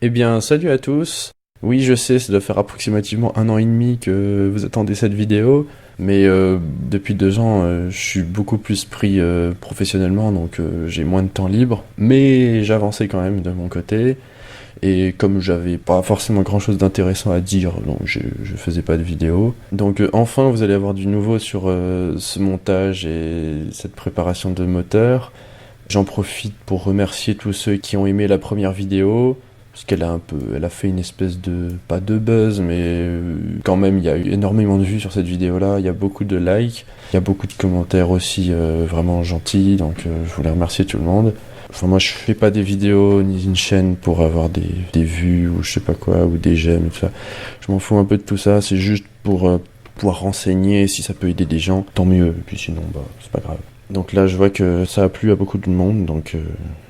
Eh bien, salut à tous. Oui, je sais, ça doit faire approximativement 1 an et demi que vous attendez cette vidéo, mais depuis 2 ans, je suis beaucoup plus pris professionnellement, donc j'ai moins de temps libre, mais j'avançais quand même de mon côté, et comme j'avais pas forcément grand-chose d'intéressant à dire, donc je faisais pas de vidéo. Donc enfin, vous allez avoir du nouveau sur ce montage et cette préparation de moteur. J'en profite pour remercier tous ceux qui ont aimé la première vidéo, parce elle a fait une espèce de, pas de buzz, mais quand même, il y a eu énormément de vues sur cette vidéo-là, il y a beaucoup de likes, il y a beaucoup de commentaires aussi vraiment gentils, donc je voulais remercier tout le monde. Enfin, moi, je fais pas des vidéos ni une chaîne pour avoir des vues ou je sais pas quoi, ou des j'aime et tout ça. Je m'en fous un peu de tout ça, c'est juste pour pouvoir renseigner, si ça peut aider des gens, tant mieux, et puis sinon, bah, c'est pas grave. Donc là, je vois que ça a plu à beaucoup de monde, donc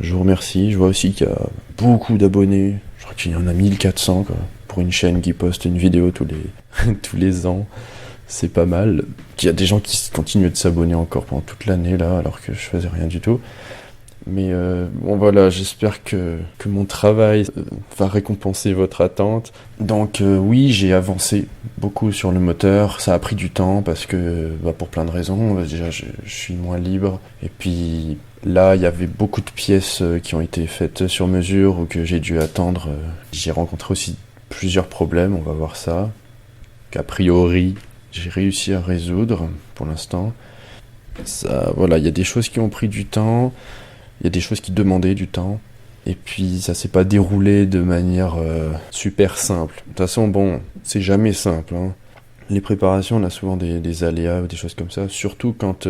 je vous remercie. Je vois aussi qu'il y a beaucoup d'abonnés. Je crois qu'il y en a 1400, quoi, pour une chaîne qui poste une vidéo tous les, tous les ans. C'est pas mal. Il y a des gens qui continuent de s'abonner encore pendant toute l'année, là, alors que je faisais rien du tout. Mais bon voilà, j'espère que mon travail va récompenser votre attente. Donc oui, j'ai avancé beaucoup sur le moteur. Ça a pris du temps parce que bah, pour plein de raisons. Déjà, je suis moins libre. Et puis là, il y avait beaucoup de pièces qui ont été faites sur mesure ou que j'ai dû attendre. J'ai rencontré aussi plusieurs problèmes, on va voir ça. Qu'a priori, j'ai réussi à résoudre pour l'instant. Ça, voilà, il y a des choses qui ont pris du temps. Il y a des choses qui demandaient du temps. Et puis ça s'est pas déroulé de manière super simple. De toute façon, bon, c'est jamais simple, hein. Les préparations, on a souvent des aléas ou des choses comme ça. Surtout quand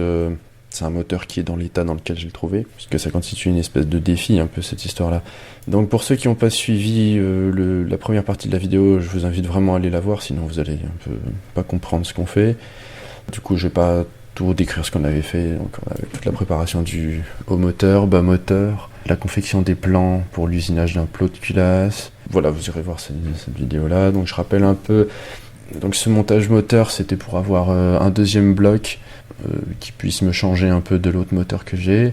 c'est un moteur qui est dans l'état dans lequel je l'ai trouvé. Puisque ça constitue une espèce de défi, un peu, cette histoire-là. Donc pour ceux qui n'ont pas suivi la première partie de la vidéo, je vous invite vraiment à aller la voir. Sinon vous allez un peu pas comprendre ce qu'on fait. Du coup, je vais pas tout décrire ce qu'on avait fait, donc avec toute la préparation du haut moteur, bas moteur, la confection des plans pour l'usinage d'un plot de culasse. Voilà, vous irez voir cette vidéo-là. Donc je rappelle un peu, donc ce montage moteur, c'était pour avoir un deuxième bloc qui puisse me changer un peu de l'autre moteur que j'ai,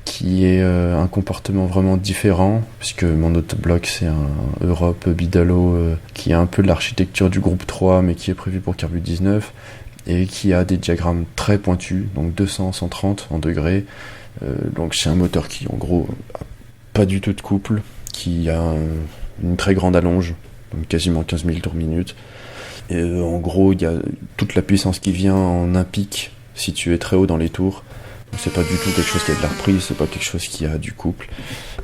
qui ait un comportement vraiment différent, puisque mon autre bloc c'est un Europe Bidalo qui a un peu de l'architecture du groupe 3, mais qui est prévu pour Carbu 19, et qui a des diagrammes très pointus, donc 200, 130 en degrés. Donc c'est un moteur qui en gros a pas du tout de couple, qui a une très grande allonge, donc quasiment 15 000 tours minute. Et en gros, il y a toute la puissance qui vient en un pic, situé très haut dans les tours. Donc c'est pas du tout quelque chose qui a de la reprise, c'est pas quelque chose qui a du couple.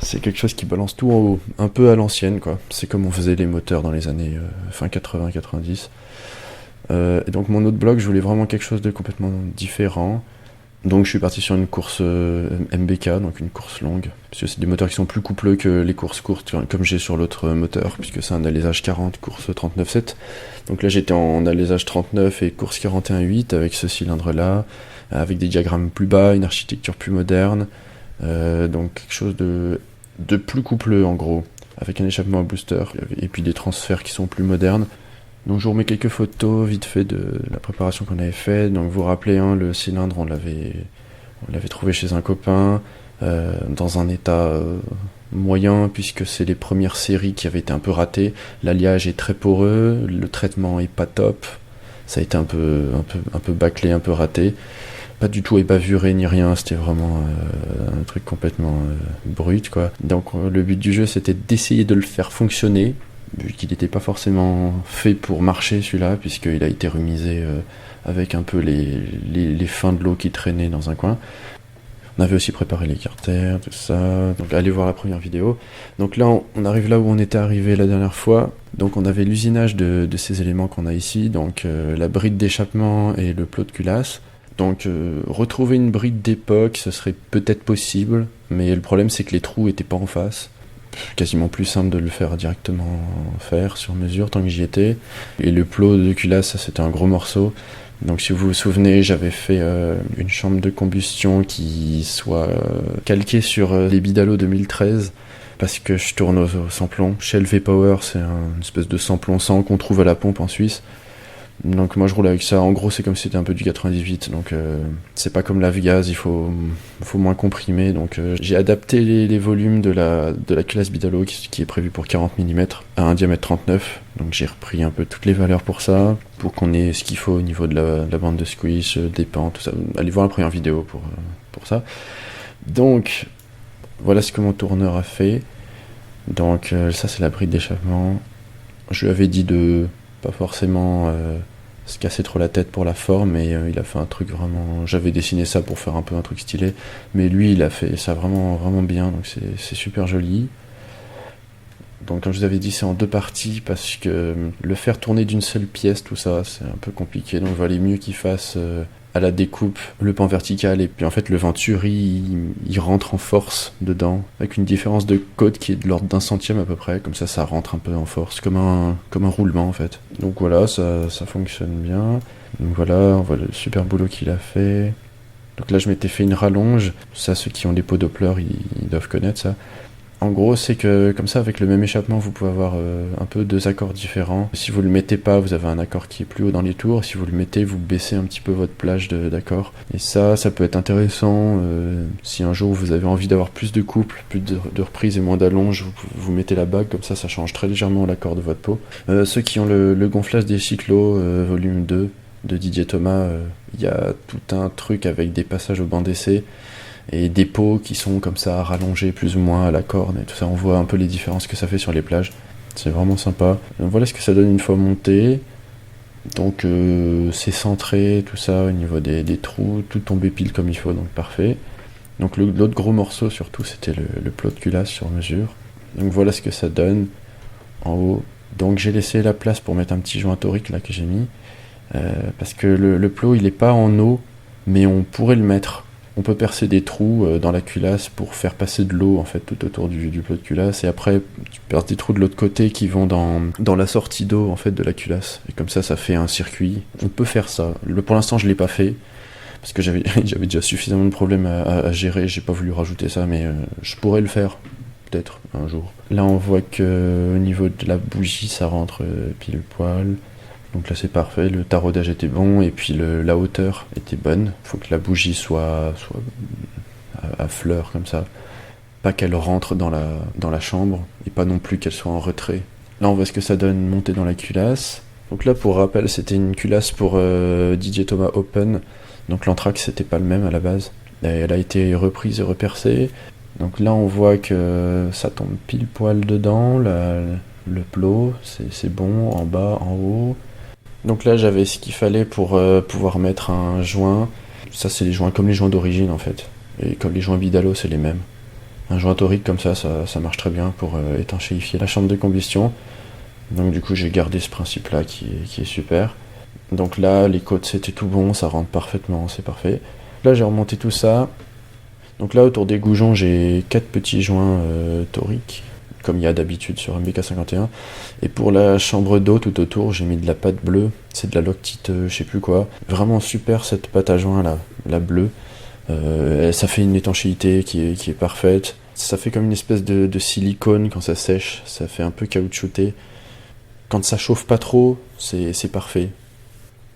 C'est quelque chose qui balance tout en haut, un peu à l'ancienne, quoi. C'est comme on faisait les moteurs dans les années fin 80-90. Et donc mon autre bloc, je voulais vraiment quelque chose de complètement différent. Donc je suis parti sur une course MBK, donc une course longue, parce que c'est des moteurs qui sont plus coupleux que les courses courtes, comme j'ai sur l'autre moteur, puisque c'est un alésage 40, course 39.7. Donc là j'étais en alésage 39 et course 41.8 avec ce cylindre-là, avec des diagrammes plus bas, une architecture plus moderne, donc quelque chose de plus coupleux en gros, avec un échappement à booster, et puis des transferts qui sont plus modernes. Donc je vous remets quelques photos vite fait de la préparation qu'on avait faite. Donc vous vous rappelez, hein, le cylindre on l'avait trouvé chez un copain dans un état moyen, puisque c'est les premières séries qui avaient été un peu ratées. L'alliage est très poreux, le traitement est pas top, ça a été un peu bâclé, un peu raté. Pas du tout ébavuré ni rien, c'était vraiment un truc complètement brut, quoi. Donc le but du jeu c'était d'essayer de le faire fonctionner, vu qu'il n'était pas forcément fait pour marcher celui-là, puisqu'il a été remisé avec un peu les fins de l'eau qui traînaient dans un coin. On avait aussi préparé les carters, tout ça, donc allez voir la première vidéo. Donc là on arrive là où on était arrivé la dernière fois, donc on avait l'usinage de ces éléments qu'on a ici, donc la bride d'échappement et le plot de culasse. Donc retrouver une bride d'époque, ce serait peut-être possible, mais le problème c'est que les trous étaient pas en face. Quasiment plus simple de le faire directement sur mesure tant que j'y étais. Et le plot de culasse, ça c'était un gros morceau. Donc si vous vous souvenez, j'avais fait une chambre de combustion qui soit calquée sur les Bidalo 2013, parce que je tourne au samplon. Shell V-Power, c'est une espèce de samplon 100 qu'on trouve à la pompe en Suisse. Donc moi je roule avec ça, en gros c'est comme si c'était un peu du 98, donc c'est pas comme la Vegas, faut moins comprimer, donc j'ai adapté les volumes de la culasse Bidalo qui est prévue pour 40 mm à un diamètre 39, donc j'ai repris un peu toutes les valeurs pour ça, pour qu'on ait ce qu'il faut au niveau de la bande de squish, des pans, tout ça. Allez voir la première vidéo pour ça. Donc voilà ce que mon tourneur a fait. Donc ça c'est la bride d'échappement. Je lui avais dit de pas forcément se casser trop la tête pour la forme, mais il a fait un truc vraiment... J'avais dessiné ça pour faire un peu un truc stylé, mais lui il a fait ça vraiment, vraiment bien, donc c'est super joli. Donc comme je vous avais dit, c'est en 2 parties, parce que le faire tourner d'une seule pièce, tout ça, c'est un peu compliqué, donc il valait mieux qu'il fasse à la découpe le pan vertical, et puis en fait le Venturi il rentre en force dedans, avec une différence de code qui est de l'ordre d'1 centième à peu près, comme ça rentre un peu en force, comme un roulement en fait. Donc voilà, ça fonctionne bien. Donc voilà, on voit le super boulot qu'il a fait. Donc là je m'étais fait une rallonge, ça ceux qui ont des pots Doppler ils doivent connaître ça. En gros, c'est que comme ça, avec le même échappement, vous pouvez avoir un peu 2 accords différents. Si vous le mettez pas, vous avez un accord qui est plus haut dans les tours. Si vous le mettez, vous baissez un petit peu votre plage d'accords. Et ça peut être intéressant. Si un jour vous avez envie d'avoir plus de couples, plus de reprises et moins d'allonges, vous mettez la bague, comme ça change très légèrement l'accord de votre peau. Ceux qui ont le gonflage des cyclos, volume 2 de Didier Thomas, il y a tout un truc avec des passages au banc d'essai et des pots qui sont comme ça rallongés plus ou moins à la corne et tout ça, on voit un peu les différences que ça fait sur les plages, c'est vraiment sympa. Donc voilà ce que ça donne une fois monté. Donc c'est centré, tout ça au niveau des trous, tout tombé pile comme il faut, donc parfait. Donc l'autre gros morceau surtout, c'était le plot de culasse sur mesure. Donc voilà ce que ça donne en haut. Donc j'ai laissé la place pour mettre un petit joint torique là que j'ai mis, parce que le plot il est pas en eau, mais on pourrait le mettre. On peut percer des trous dans la culasse pour faire passer de l'eau en fait tout autour du plot de culasse, et après tu perces des trous de l'autre côté qui vont dans la sortie d'eau en fait de la culasse, et comme ça fait un circuit. On peut faire ça. Pour l'instant je l'ai pas fait parce que j'avais déjà suffisamment de problèmes à gérer, j'ai pas voulu rajouter ça, mais je pourrais le faire peut-être un jour. Là on voit que au niveau de la bougie ça rentre pile poil. Donc là c'est parfait, le taraudage était bon, et puis la hauteur était bonne. Faut que la bougie soit à fleur comme ça. Pas qu'elle rentre dans la chambre, et pas non plus qu'elle soit en retrait. Là on voit ce que ça donne montée dans la culasse. Donc là pour rappel, c'était une culasse pour Didier Thomas Open. Donc l'anthrax c'était pas le même à la base. Elle a été reprise et repercée. Donc là on voit que ça tombe pile poil dedans, le plot, c'est bon, en bas, en haut. Donc là j'avais ce qu'il fallait pour pouvoir mettre un joint. Ça c'est les joints comme les joints d'origine en fait. Et comme les joints Bidalo c'est les mêmes. Un joint torique comme ça marche très bien pour étanchéifier la chambre de combustion. Donc du coup j'ai gardé ce principe là qui est super. Donc là les côtes c'était tout bon, ça rentre parfaitement, c'est parfait. Là j'ai remonté tout ça. Donc là autour des goujons j'ai 4 petits joints toriques, comme il y a d'habitude sur MBK51. Et pour la chambre d'eau tout autour, j'ai mis de la pâte bleue, c'est de la Loctite je sais plus quoi. Vraiment super cette pâte à joint là, la bleue. Ça fait une étanchéité qui est parfaite. Ça fait comme une espèce de silicone quand ça sèche, ça fait un peu caoutchouté. Quand ça chauffe pas trop, c'est parfait.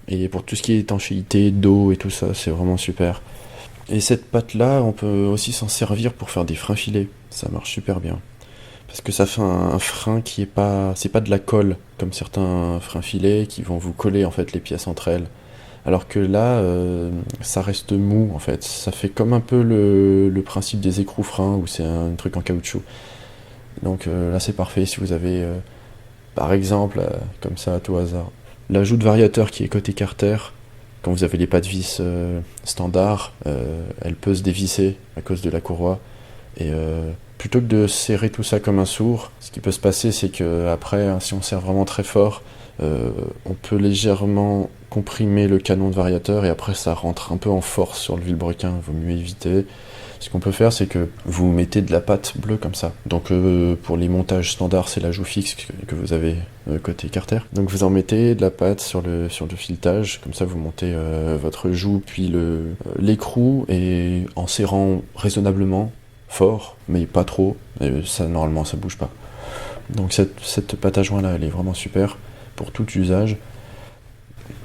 Et pour tout ce qui est étanchéité, d'eau et tout ça, c'est vraiment super. Et cette pâte là, on peut aussi s'en servir pour faire des freins filets, ça marche super bien. Parce que ça fait un frein qui est pas... C'est pas de la colle, comme certains freins filets qui vont vous coller en fait les pièces entre elles. Alors que là, ça reste mou en fait. Ça fait comme un peu le principe des écrous freins, où c'est un truc en caoutchouc. Donc là c'est parfait si vous avez, par exemple, comme ça à tout hasard, l'ajout de variateur qui est côté carter. Quand vous avez les pas de vis standard, elle peut se dévisser à cause de la courroie. Et plutôt que de serrer tout ça comme un sourd, ce qui peut se passer, c'est que après, si on serre vraiment très fort, on peut légèrement comprimer le canon de variateur, et après ça rentre un peu en force sur le vilebrequin, il vaut mieux éviter. Ce qu'on peut faire, c'est que vous mettez de la pâte bleue comme ça. Donc pour les montages standards, c'est l'ajout fixe que vous avez côté carter. Donc vous en mettez de la pâte sur le filetage, comme ça vous montez votre joue, puis l'écrou, et en serrant raisonnablement fort, mais pas trop, et ça normalement ça bouge pas. Donc cette pâte à joint là, elle est vraiment super pour tout usage.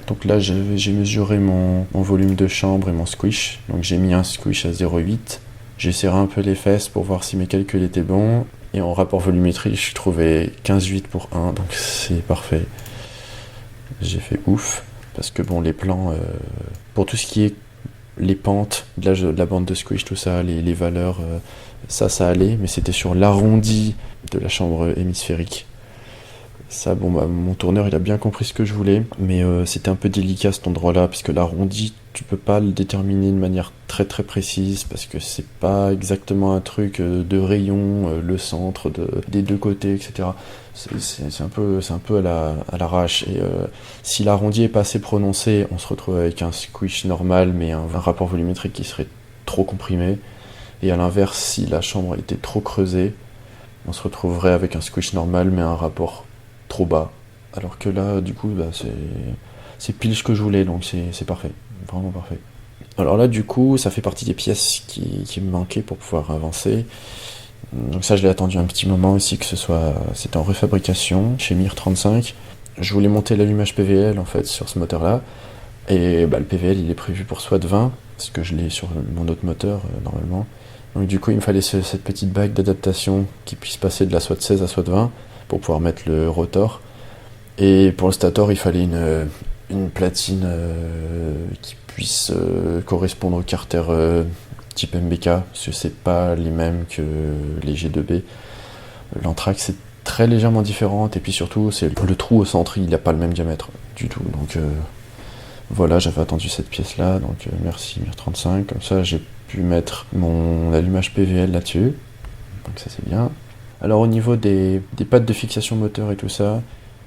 Donc là, j'ai mesuré mon volume de chambre et mon squish. Donc j'ai mis un squish à 0,8. J'ai serré un peu les fesses pour voir si mes calculs étaient bons. Et en rapport volumétrique, je suis trouvé 15,8 pour 1, donc c'est parfait. J'ai fait ouf, parce que bon, les plans, pour tout ce qui est les pentes, de la bande de squish, tout ça, les valeurs, ça allait, mais c'était sur l'arrondi de la chambre hémisphérique. Ça, bon, bah, mon tourneur, il a bien compris ce que je voulais, mais c'était un peu délicat cet endroit-là, puisque l'arrondi, tu peux pas le déterminer de manière très très précise, parce que c'est pas exactement un truc de rayon, le centre, des deux côtés, etc. C'est un peu à l'arrache, et si l'arrondi est pas assez prononcé, on se retrouve avec un squish normal, mais un rapport volumétrique qui serait trop comprimé, et à l'inverse, si la chambre était trop creusée, on se retrouverait avec un squish normal, mais un rapport trop bas. Alors que là, du coup, bah, c'est pile ce que je voulais, donc c'est parfait. Vraiment parfait. Alors là, du coup, ça fait partie des pièces qui me manquaient pour pouvoir avancer. Donc ça, je l'ai attendu un petit moment aussi, c'était en refabrication, chez Mir35. Je voulais monter l'allumage PVL, en fait, sur ce moteur-là. Et bah, le PVL, il est prévu pour SWAT 20, parce que je l'ai sur mon autre moteur, normalement. Donc du coup, il me fallait cette petite bague d'adaptation qui puisse passer de la SWAT 16 à SWAT 20, pour pouvoir mettre le rotor. Et pour le stator, il fallait une platine qui puisse correspondre au carter type MBK, parce que c'est pas les mêmes que les G2B. L'anthrax est très légèrement différente, et puis surtout, c'est le trou au centre, il n'a pas le même diamètre du tout. Donc voilà, j'avais attendu cette pièce-là, donc merci Mir35. Comme ça, j'ai pu mettre mon allumage PVL là-dessus. Donc ça, c'est bien. Alors au niveau des pattes de fixation moteur et tout ça,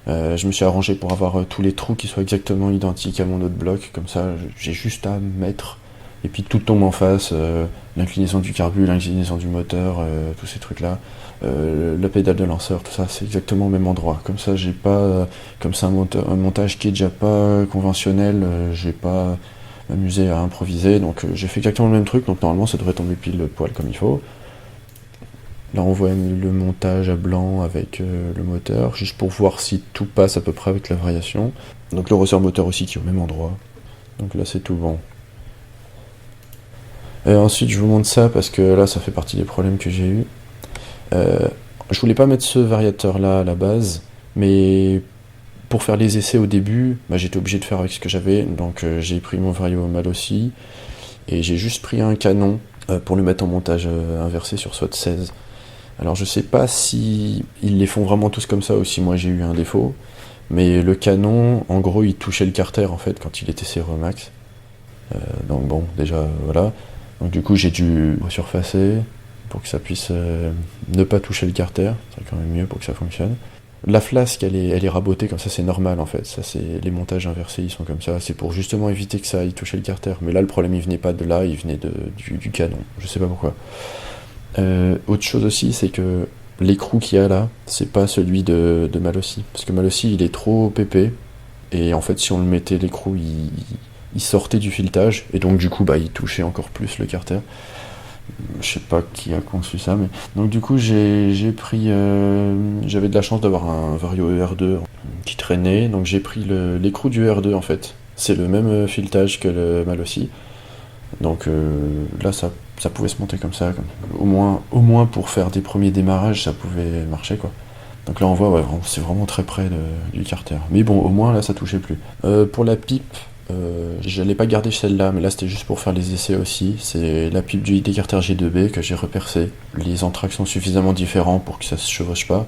je me suis arrangé pour avoir tous les trous qui soient exactement identiques à mon autre bloc, comme ça j'ai juste à mettre, et puis tout tombe en face, l'inclinaison du carbu, l'inclinaison du moteur, tous ces trucs là, la pédale de lanceur, tout ça c'est exactement au même endroit, comme ça j'ai pas, comme c'est un montage qui est déjà pas conventionnel, j'ai pas m'amusé à improviser, donc j'ai fait exactement le même truc, donc normalement ça devrait tomber pile poil comme il faut. Là on voit le montage à blanc avec le moteur, juste pour voir si tout passe à peu près avec la variation. Donc le ressort moteur aussi qui est au même endroit. Donc là c'est tout bon. Et ensuite je vous montre ça parce que là ça fait partie des problèmes que j'ai eu. Je voulais pas mettre ce variateur là à la base, mais pour faire les essais au début, bah, j'étais obligé de faire avec ce que j'avais. Donc j'ai pris mon Vario Malossi et j'ai juste pris un canon pour le mettre en montage inversé sur SWAT 16. Alors je sais pas si ils les font vraiment tous comme ça ou si moi j'ai eu un défaut, mais le canon, en gros, il touchait le carter en fait quand il était serré au max. Donc bon, déjà voilà. Donc du coup j'ai dû resurfacer pour que ça puisse ne pas toucher le carter, c'est quand même mieux pour que ça fonctionne. La flasque elle est rabotée comme ça, c'est normal en fait, ça c'est les montages inversés, ils sont comme ça, c'est pour justement éviter que ça aille toucher le carter. Mais là le problème il venait pas de là, il venait du canon, je sais pas pourquoi. Autre chose aussi, c'est que l'écrou qu'il y a là, c'est pas celui de Malossi. Parce que Malossi, il est trop épais. Et en fait, si on le mettait, l'écrou, il sortait du filetage. Et donc, du coup, bah, il touchait encore plus le carter. Je sais pas qui a conçu ça, mais... Donc, du coup, j'ai pris... J'avais de la chance d'avoir un Vario ER2 qui traînait. Donc, j'ai pris l'écrou du ER2, en fait. C'est le même filetage que le Malossi. Donc, là, ça pouvait se monter comme ça, au moins pour faire des premiers démarrages, ça pouvait marcher quoi. Donc là on voit, ouais, c'est vraiment très près du carter. Mais bon, au moins là ça touchait plus. Pour la pipe, j'allais pas garder celle-là, mais là c'était juste pour faire les essais aussi. C'est la pipe du ID Carter G2B que j'ai repercée. Les entraques sont suffisamment différents pour que ça se chevauche pas.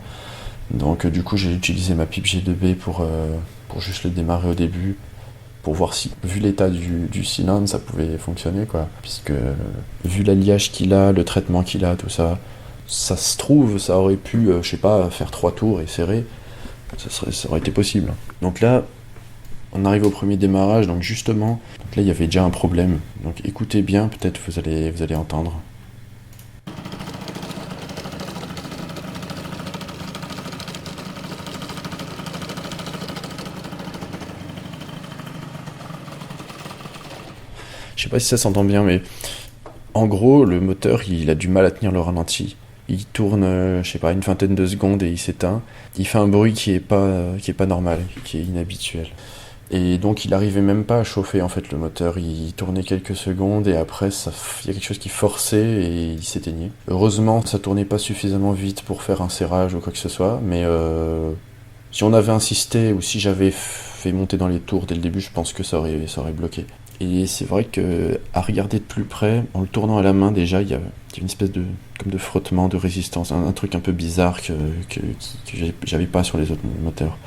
Donc du coup j'ai utilisé ma pipe G2B pour juste le démarrer au début, pour voir si, vu l'état du cylindre, ça pouvait fonctionner, quoi. Puisque, vu l'alliage qu'il a, le traitement qu'il a, tout ça, ça se trouve, ça aurait pu, je sais pas, faire 3 tours et serrer. Ça aurait été possible. Donc là, on arrive au premier démarrage, donc justement, donc là, il y avait déjà un problème. Donc écoutez bien, peut-être vous allez entendre. Je sais pas si ça s'entend bien, mais en gros, le moteur, il a du mal à tenir le ralenti. Il tourne, je sais pas, une vingtaine de secondes et il s'éteint. Il fait un bruit qui est pas normal, qui est inhabituel. Et donc il arrivait même pas à chauffer en fait le moteur, il tournait quelques secondes et après il y a quelque chose qui forçait et il s'éteignait. Heureusement ça tournait pas suffisamment vite pour faire un serrage ou quoi que ce soit, mais si on avait insisté ou si j'avais fait monter dans les tours dès le début, je pense que ça aurait bloqué. Et c'est vrai que à regarder de plus près, en le tournant à la main déjà, il y a une espèce comme de frottement, de résistance, un truc un peu bizarre que j'avais pas sur les autres moteurs.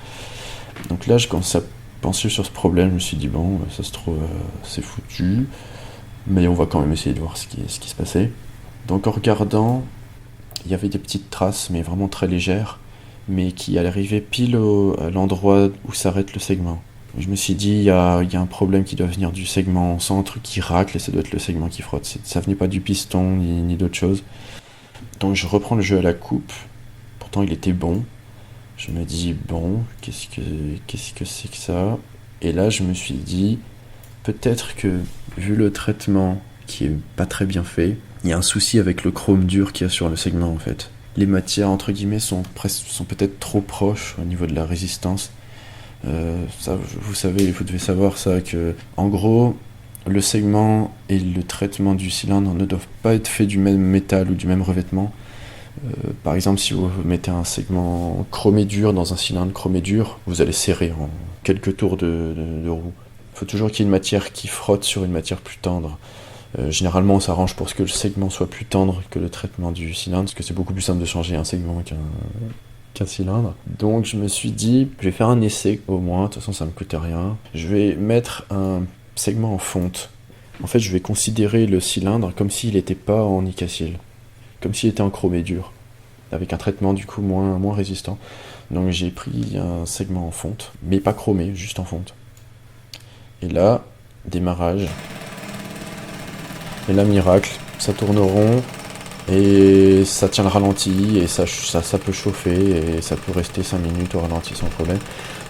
Donc là je commence à penser sur ce problème, je me suis dit bon, ça se trouve c'est foutu, mais on va quand même essayer de voir ce qui se passait. Donc en regardant, il y avait des petites traces, mais vraiment très légères, mais qui arrivaient pile à l'endroit où s'arrête le segment. Je me suis dit, il y a un problème qui doit venir du segment, on sent un truc qui racle et ça doit être le segment qui frotte. Ça venait pas du piston ni d'autre chose. Donc je reprends le jeu à la coupe, pourtant il était bon. Je me dis, bon, qu'est-ce que c'est que ça? Et là, je me suis dit, peut-être que, vu le traitement qui est pas très bien fait, il y a un souci avec le chrome dur qu'il y a sur le segment, en fait. Les matières, entre guillemets, sont peut-être trop proches au niveau de la résistance. Ça, vous devez savoir ça, que, en gros, le segment et le traitement du cylindre ne doivent pas être faits du même métal ou du même revêtement. Par exemple, si vous mettez un segment chromé dur dans un cylindre chromé dur, vous allez serrer en quelques tours de roue. Il faut toujours qu'il y ait une matière qui frotte sur une matière plus tendre. Généralement, on s'arrange pour ce que le segment soit plus tendre que le traitement du cylindre, parce que c'est beaucoup plus simple de changer un segment qu'un cylindre. Donc je me suis dit, je vais faire un essai au moins, de toute façon ça me coûte rien. Je vais mettre un segment en fonte. En fait, je vais considérer le cylindre comme s'il n'était pas en nicacyle. Comme s'il était en chromé dur, avec un traitement du coup moins résistant. Donc j'ai pris un segment en fonte, mais pas chromé, juste en fonte. Et là, démarrage. Et là, miracle, ça tourne rond, et ça tient le ralenti, et ça peut chauffer, et ça peut rester 5 minutes au ralenti sans problème.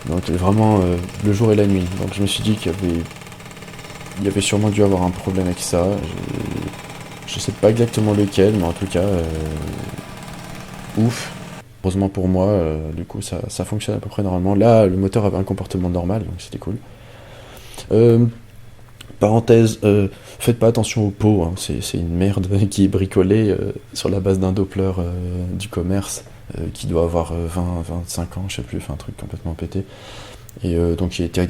Donc vraiment, le jour et la nuit. Donc je me suis dit qu'il y avait sûrement dû avoir un problème avec ça. Je sais pas exactement lequel, mais en tout cas, ouf. Heureusement pour moi, du coup, ça fonctionne à peu près normalement. Là, le moteur avait un comportement normal, donc c'était cool. Parenthèse, faites pas attention au pot, hein. C'est une merde qui est bricolée sur la base d'un Doppler du commerce, qui doit avoir 20-25 ans, je sais plus, enfin un truc complètement pété. Et donc il a été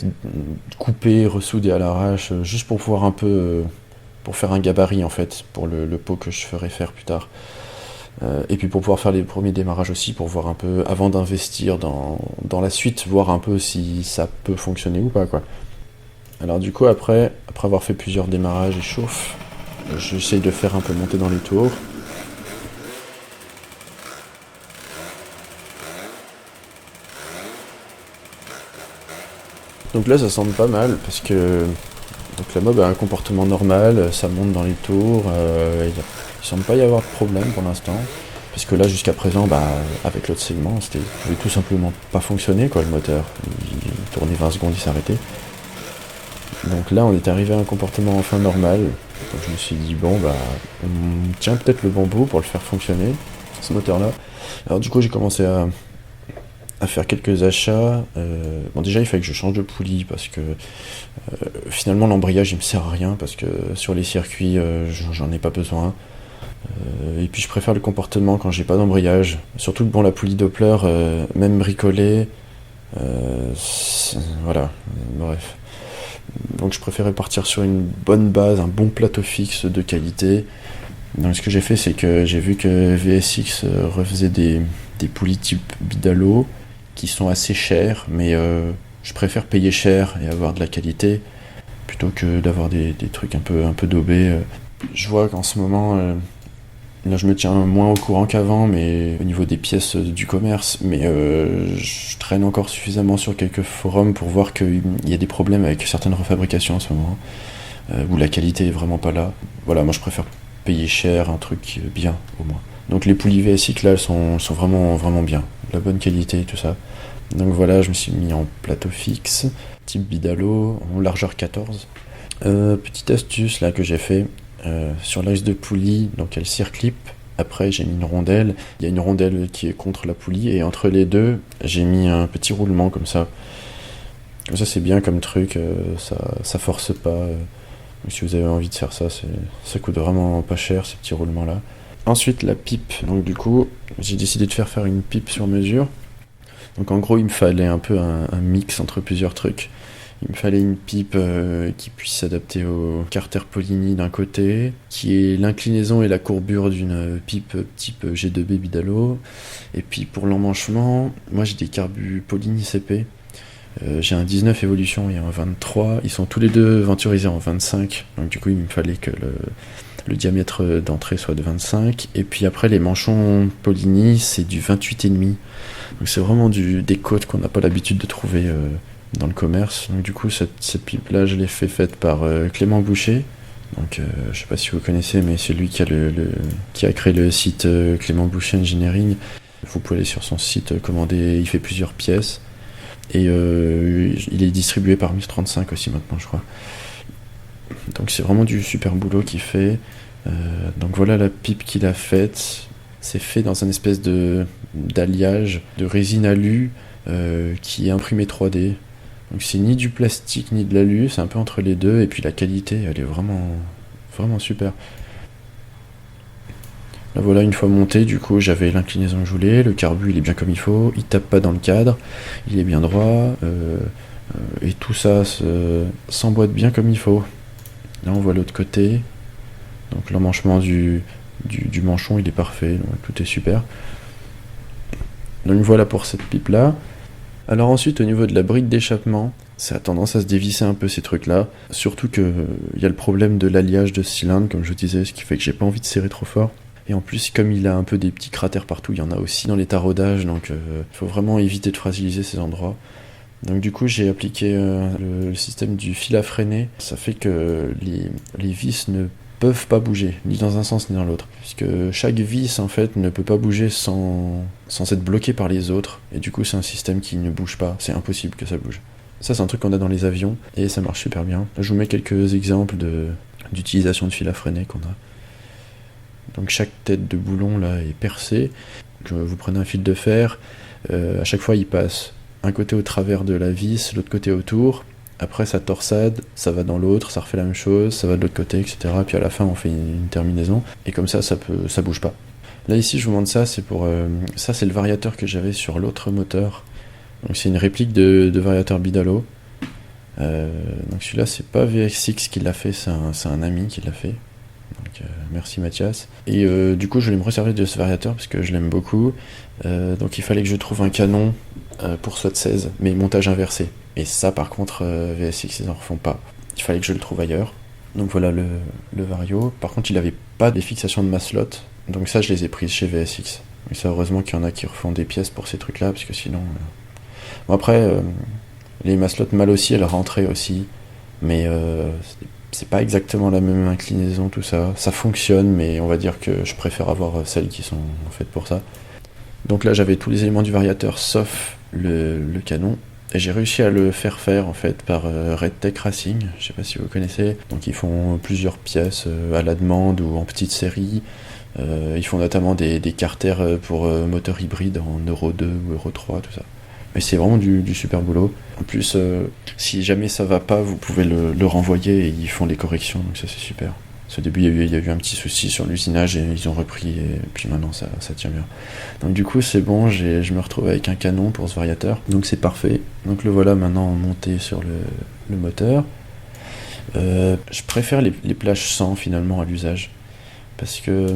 coupé, ressoudé à l'arrache, juste pour pouvoir un peu... pour faire un gabarit en fait, pour le pot que je ferai faire plus tard. Et puis pour pouvoir faire les premiers démarrages aussi, pour voir un peu, avant d'investir dans la suite, voir un peu si ça peut fonctionner ou pas, quoi. Alors du coup, après avoir fait plusieurs démarrages et chauffe, j'essaye de faire un peu monter dans les tours. Donc là, ça semble pas mal, parce que donc la mob a un comportement normal, ça monte dans les tours, il semble pas y avoir de problème pour l'instant. Parce que là, jusqu'à présent, avec l'autre segment, il pouvait tout simplement pas fonctionner, quoi, le moteur. Il tournait 20 secondes, il s'arrêtait. Donc là, on est arrivé à un comportement enfin normal. Donc je me suis dit, bon, on tient peut-être le bon bout pour le faire fonctionner, ce moteur-là. Alors du coup, j'ai commencé à faire quelques achats. Bon, déjà, il fallait que je change de poulie parce que finalement, l'embrayage, il me sert à rien parce que sur les circuits, j'en ai pas besoin. Et puis, je préfère le comportement quand j'ai pas d'embrayage. Surtout que, bon, la poulie Doppler, même bricolée, voilà, bref. Donc, je préférais partir sur une bonne base, un bon plateau fixe de qualité. Donc, ce que j'ai fait, c'est que j'ai vu que VSX refaisait des poulies type Bidalo qui sont assez chères, mais je préfère payer cher et avoir de la qualité plutôt que d'avoir des trucs un peu daubés. Je vois qu'en ce moment, là je me tiens moins au courant qu'avant, mais au niveau des pièces du commerce, mais je traîne encore suffisamment sur quelques forums pour voir qu'il y a des problèmes avec certaines refabrications en ce moment, où la qualité est vraiment pas là. Voilà, moi je préfère payer cher, un truc bien au moins. Donc les poulies VSX là, elles sont vraiment, vraiment bien, la bonne qualité et tout ça. Donc voilà, je me suis mis en plateau fixe, type Bidalo, en largeur 14. Petite astuce là que j'ai fait, sur l'axe de poulie, donc elle circlip. Après j'ai mis une rondelle, il y a une rondelle qui est contre la poulie, et entre les deux, j'ai mis un petit roulement comme ça. Ça c'est bien comme truc, ça force pas. Donc si vous avez envie de faire ça, ça coûte vraiment pas cher ces petits roulements là. Ensuite la pipe, donc du coup j'ai décidé de faire une pipe sur mesure. Donc en gros il me fallait un peu un mix entre plusieurs trucs. Il me fallait une pipe qui puisse s'adapter au carter Poligny d'un côté, qui ait l'inclinaison et la courbure d'une pipe type G2B Bidalo. Et puis pour l'emmanchement, moi j'ai des carbus Poligny CP. J'ai un 19 Evolution et un 23. Ils sont tous les deux venturisés en 25. Donc du coup il me fallait que le diamètre d'entrée soit de 25. Et puis après les manchons Poligny c'est du 28,5. Donc c'est vraiment des côtes qu'on n'a pas l'habitude de trouver dans le commerce. Donc du coup cette pipe là je l'ai faite par Clément Boucher. Donc je sais pas si vous connaissez, mais c'est lui qui a créé le site Clément Boucher Engineering. Vous pouvez aller sur son site commander, il fait plusieurs pièces. Et il est distribué par 1035 aussi maintenant je crois. Donc c'est vraiment du super boulot qu'il fait. Donc voilà la pipe qu'il a faite. C'est fait dans un espèce d'alliage de résine alu qui est imprimé 3D. Donc c'est ni du plastique ni de l'alu, c'est un peu entre les deux, et puis la qualité elle est vraiment super. Là voilà, une fois monté, du coup j'avais l'inclinaison que je voulais, le carbu il est bien comme il faut, il tape pas dans le cadre, il est bien droit, et tout ça s'emboîte bien comme il faut. Là on voit l'autre côté, donc l'emmanchement du manchon il est parfait, donc tout est super. Donc voilà pour cette pipe là. Alors ensuite au niveau de la brique d'échappement, ça a tendance à se dévisser un peu ces trucs là, surtout que y a le problème de l'alliage de ce cylindre comme je vous disais, ce qui fait que j'ai pas envie de serrer trop fort. Et en plus comme il a un peu des petits cratères partout, il y en a aussi dans les taraudages, donc faut vraiment éviter de fragiliser ces endroits. Donc du coup j'ai appliqué le système du fil à freiner, ça fait que les vis ne peuvent pas bouger, ni dans un sens ni dans l'autre, puisque chaque vis en fait ne peut pas bouger sans être bloqué par les autres, et du coup c'est un système qui ne bouge pas, c'est impossible que ça bouge. Ça c'est un truc qu'on a dans les avions, et ça marche super bien. Là, je vous mets quelques exemples d'utilisation de fil à freiner qu'on a. Donc chaque tête de boulon là est percée, donc, vous prenez un fil de fer, à chaque fois il passe un côté au travers de la vis, l'autre côté autour. Après ça torsade, ça va dans l'autre, ça refait la même chose, ça va de l'autre côté, etc. Puis à la fin on fait une terminaison, et comme ça bouge pas. Là ici je vous montre ça, c'est le variateur que j'avais sur l'autre moteur. Donc c'est une réplique de variateur Bidalo. Donc celui-là c'est pas VSX qui l'a fait, c'est un ami qui l'a fait. Donc merci Mathias. Et du coup je voulais me resservir de ce variateur parce que je l'aime beaucoup. Donc il fallait que je trouve un canon pour SWAT 16, mais montage inversé. Et ça par contre VSX ils en refont pas. Il fallait que je le trouve ailleurs. Donc voilà le Vario. Par contre il avait pas des fixations de maslot. Donc ça je les ai prises chez VSX. Et ça heureusement qu'il y en a qui refont des pièces pour ces trucs là, parce que sinon... Bon après les maslots mal aussi, elles rentraient aussi. Mais c'est pas exactement la même inclinaison tout ça. Ça fonctionne mais on va dire que je préfère avoir celles qui sont faites pour ça. Donc là j'avais tous les éléments du variateur sauf le canon. Et j'ai réussi à le faire en fait par Red Tech Racing, je sais pas si vous connaissez. Donc ils font plusieurs pièces à la demande ou en petite série. Ils font notamment des carters pour moteurs hybrides en Euro 2 ou Euro 3, tout ça. Mais c'est vraiment du super boulot. En plus, si jamais ça va pas, vous pouvez le renvoyer et ils font les corrections, donc ça c'est super. Au début, il y a eu un petit souci sur l'usinage et ils ont repris, et puis maintenant ça tient bien. Donc du coup, c'est bon, je me retrouve avec un canon pour ce variateur, donc c'est parfait. Donc le voilà maintenant monté sur le moteur. Je préfère les plages 100 finalement à l'usage, parce que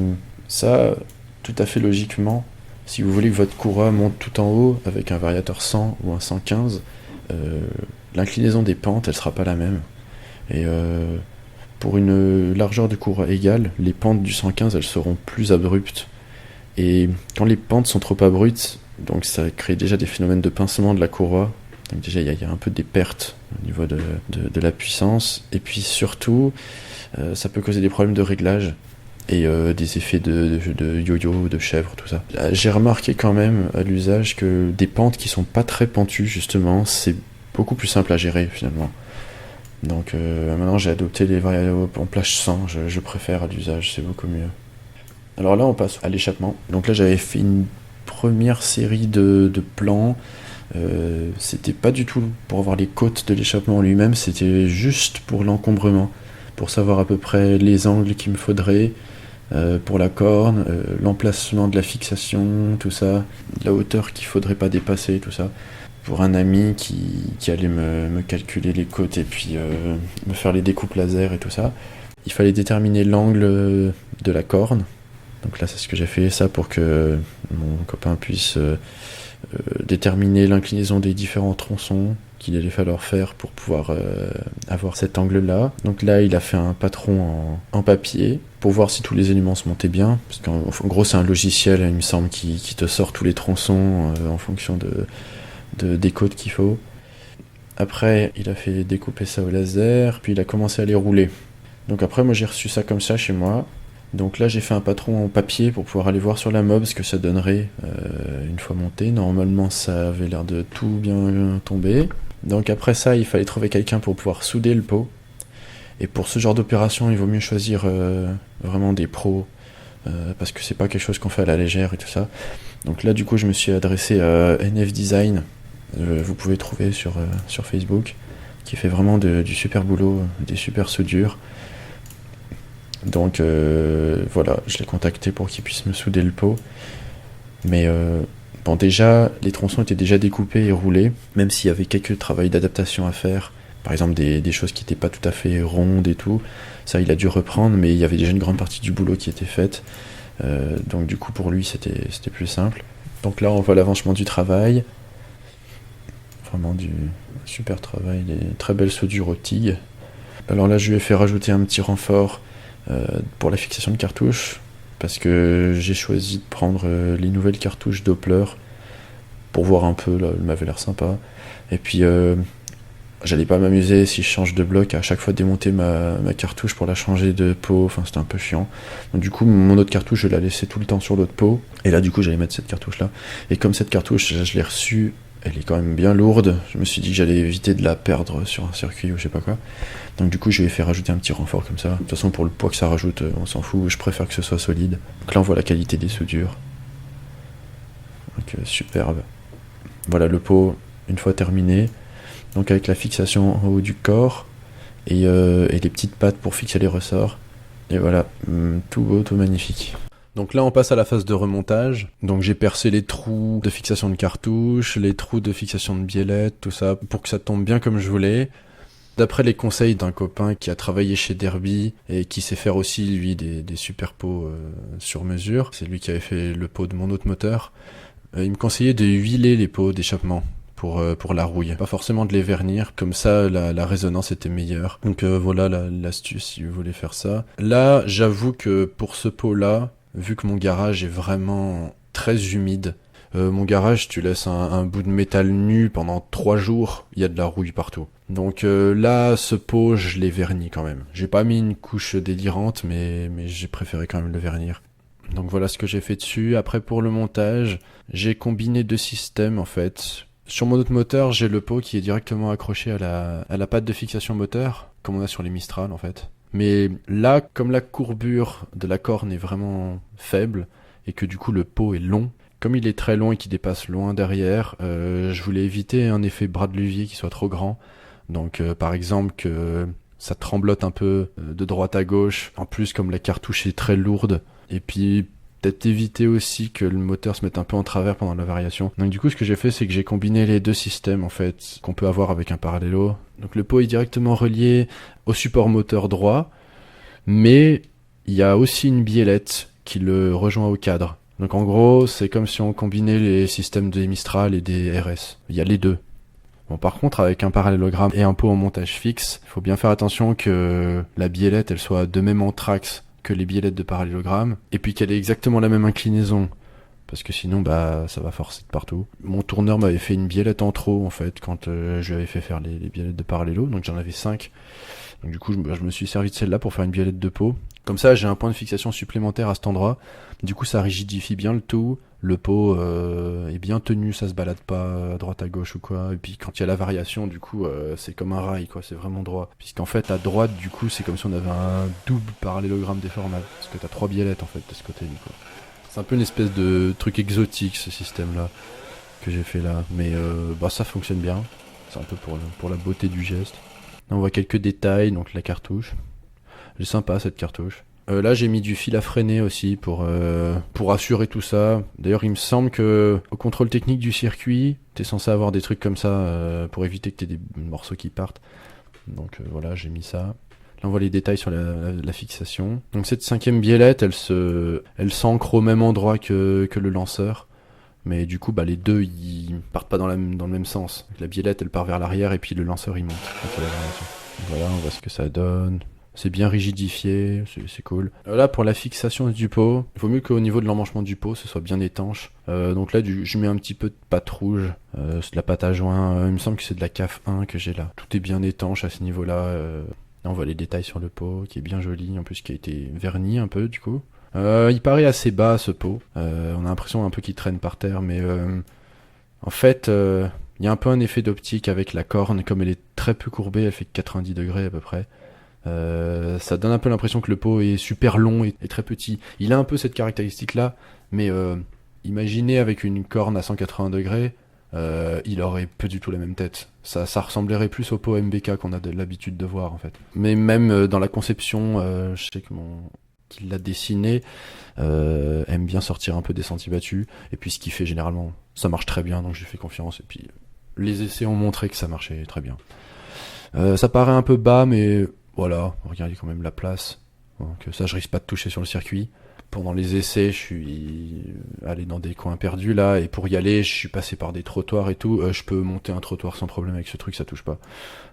ça, tout à fait logiquement, si vous voulez que votre courroie monte tout en haut avec un variateur 100 ou un 115, l'inclinaison des pentes, elle sera pas la même. Et pour une largeur de courroie égale, les pentes du 115 elles seront plus abruptes. Et quand les pentes sont trop abruptes, donc ça crée déjà des phénomènes de pincement de la courroie. Donc déjà il y a un peu des pertes au niveau de la puissance. Et puis surtout, ça peut causer des problèmes de réglage et des effets de yo-yo, de chèvre, tout ça. J'ai remarqué quand même à l'usage que des pentes qui sont pas très pentues justement, c'est beaucoup plus simple à gérer finalement. Donc maintenant j'ai adopté les variables en plage 100, je préfère à l'usage, c'est beaucoup mieux. Alors là on passe à l'échappement. Donc là j'avais fait une première série de plans C'était pas du tout pour avoir les côtes de l'échappement en lui-même, c'était juste pour l'encombrement, pour savoir à peu près les angles qu'il me faudrait, pour la corne, l'emplacement de la fixation, tout ça, la hauteur qu'il faudrait pas dépasser, tout ça. Pour un ami qui allait me calculer les côtes et puis me faire les découpes laser et tout ça. Il fallait déterminer l'angle de la corne. Donc là, c'est ce que j'ai fait, ça, pour que mon copain puisse déterminer l'inclinaison des différents tronçons qu'il allait falloir faire pour pouvoir avoir cet angle-là. Donc là, il a fait un patron en papier pour voir si tous les éléments se montaient bien. Parce qu'en gros, c'est un logiciel, il me semble, qui te sort tous les tronçons en fonction des côtes qu'il faut. Après, il a fait découper ça au laser, puis il a commencé à les rouler. Donc après, moi, j'ai reçu ça comme ça chez moi. Donc là, j'ai fait un patron en papier pour pouvoir aller voir sur la mob ce que ça donnerait une fois monté. Normalement, ça avait l'air de tout bien tomber. Donc après ça, il fallait trouver quelqu'un pour pouvoir souder le pot. Et pour ce genre d'opération, il vaut mieux choisir vraiment des pros, parce que c'est pas quelque chose qu'on fait à la légère et tout ça. Donc là, du coup, je me suis adressé à NF Design. Vous pouvez trouver sur Facebook, qui fait vraiment du super boulot, des super soudures. Donc voilà, je l'ai contacté pour qu'il puisse me souder le pot. Mais bon, déjà, les tronçons étaient déjà découpés et roulés, même s'il y avait quelques travaux d'adaptation à faire. Par exemple, des choses qui n'étaient pas tout à fait rondes et tout. Ça, il a dû reprendre, mais il y avait déjà une grande partie du boulot qui était faite. Donc du coup, pour lui, c'était plus simple. Donc là, on voit l'avancement du travail. Vraiment du super travail, des très belles soudures au TIG. Alors là, je lui ai fait rajouter un petit renfort pour la fixation de cartouches, parce que j'ai choisi de prendre les nouvelles cartouches Doppler pour voir un peu, là, elles m'avaient l'air sympa. Et puis, j'allais pas m'amuser si je change de bloc à chaque fois démonter ma cartouche pour la changer de pot, enfin c'était un peu chiant. Donc du coup, mon autre cartouche, je la laissais tout le temps sur l'autre pot, et là du coup, j'allais mettre cette cartouche-là. Et comme cette cartouche, je l'ai reçue, elle est quand même bien lourde, je me suis dit que j'allais éviter de la perdre sur un circuit ou je sais pas quoi. Donc du coup, je lui ai fait rajouter un petit renfort comme ça. De toute façon, pour le poids que ça rajoute, on s'en fout, je préfère que ce soit solide. Donc là, on voit la qualité des soudures. Donc superbe. Voilà le pot, une fois terminé. Donc avec la fixation en haut du corps, et les petites pattes pour fixer les ressorts. Et voilà, tout beau, tout magnifique. Donc là, on passe à la phase de remontage. Donc j'ai percé les trous de fixation de cartouches, les trous de fixation de biellettes, tout ça, pour que ça tombe bien comme je voulais. D'après les conseils d'un copain qui a travaillé chez Derby et qui sait faire aussi, lui, des super pots sur mesure, c'est lui qui avait fait le pot de mon autre moteur, il me conseillait de huiler les pots d'échappement pour la rouille. Pas forcément de les vernir, comme ça la résonance était meilleure. Donc voilà l'astuce si vous voulez faire ça. Là, j'avoue que pour ce pot-là, vu que mon garage est vraiment très humide, mon garage, tu laisses un bout de métal nu pendant 3 jours, il y a de la rouille partout. Donc là, ce pot, je l'ai verni quand même. J'ai pas mis une couche délirante, mais j'ai préféré quand même le vernir. Donc voilà ce que j'ai fait dessus. Après, pour le montage, j'ai combiné 2 systèmes en fait. Sur mon autre moteur, j'ai le pot qui est directement accroché à la patte de fixation moteur, comme on a sur les Mistral en fait. Mais là, comme la courbure de la corne est vraiment faible, et que du coup le pot est long, comme il est très long et qu'il dépasse loin derrière, je voulais éviter un effet bras de levier qui soit trop grand. Donc par exemple que ça tremblote un peu de droite à gauche. En plus, comme la cartouche est très lourde, et puis peut-être éviter aussi que le moteur se mette un peu en travers pendant la variation. Donc du coup, ce que j'ai fait, c'est que j'ai combiné les 2 systèmes en fait qu'on peut avoir avec un parallélo. Donc le pot est directement relié au support moteur droit, mais il y a aussi une biellette qui le rejoint au cadre. Donc en gros, c'est comme si on combinait les systèmes des Mistral et des RS. Il y a les deux. Bon, par contre, avec un parallélogramme et un pot en montage fixe, il faut bien faire attention que la biellette, elle soit de même anthrax que les biellettes de parallélogramme, et puis qu'elle ait exactement la même inclinaison, parce que sinon, bah, ça va forcer de partout. Mon tourneur m'avait fait une biellette en trop, en fait, quand je lui avais fait faire les biellettes de parallélo, donc j'en avais 5. Donc du coup, je me suis servi de celle-là pour faire une biellette de pot. Comme ça, j'ai un point de fixation supplémentaire à cet endroit. Du coup, ça rigidifie bien le tout. Le pot est bien tenu, ça se balade pas à droite à gauche ou quoi. Et puis quand il y a la variation, du coup, c'est comme un rail, quoi. C'est vraiment droit. Puisqu'en fait, à droite, du coup, c'est comme si on avait un double parallélogramme déformable. Parce que t'as 3 biellettes, en fait, de ce côté, du coup. C'est un peu une espèce de truc exotique, ce système-là. que j'ai fait là. Mais ça fonctionne bien. C'est un peu pour la beauté du geste. Là, on voit quelques détails, donc la cartouche. Elle est sympa cette cartouche. Là j'ai mis du fil à freiner aussi pour assurer tout ça. D'ailleurs il me semble que au contrôle technique du circuit, t'es censé avoir des trucs comme ça pour éviter que t'aies des morceaux qui partent. Donc voilà, j'ai mis ça. Là on voit les détails sur la fixation. Donc cette 5e biellette, elle s'ancre au même endroit que le lanceur. Mais du coup les deux ils partent pas dans le même sens. La biellette elle part vers l'arrière et puis le lanceur il monte. Donc, voilà, on voit ce que ça donne. C'est bien rigidifié, c'est cool. Là, pour la fixation du pot, il vaut mieux qu'au niveau de l'emmanchement du pot, ce soit bien étanche. Donc là, je mets un petit peu de pâte rouge. C'est de la pâte à joint. Il me semble que c'est de la CAF 1 que j'ai là. Tout est bien étanche à ce niveau-là. Là, on voit les détails sur le pot, qui est bien joli, en plus qui a été verni un peu, du coup. Il paraît assez bas, ce pot. On a l'impression un peu qu'il traîne par terre, mais en fait... il y a un peu un effet d'optique avec la corne, comme elle est très peu courbée, elle fait 90 degrés à peu près. Ça donne un peu l'impression que le pot est super long et très petit. Il a un peu cette caractéristique-là, mais imaginez avec une corne à 180 degrés, il aurait pas du tout la même tête. Ça ressemblerait plus au pot MBK qu'on a l'habitude de voir en fait. Mais même dans la conception, je sais que qui l'a dessiné aime bien sortir un peu des sentiers battus. Et puis ce qu'il fait généralement, ça marche très bien, donc je lui fais confiance. Et puis les essais ont montré que ça marchait très bien. Ça paraît un peu bas, mais voilà, regardez quand même la place. Donc ça, je risque pas de toucher sur le circuit. Pendant les essais, je suis allé dans des coins perdus là, et pour y aller, je suis passé par des trottoirs et tout. Je peux monter un trottoir sans problème avec ce truc, ça touche pas.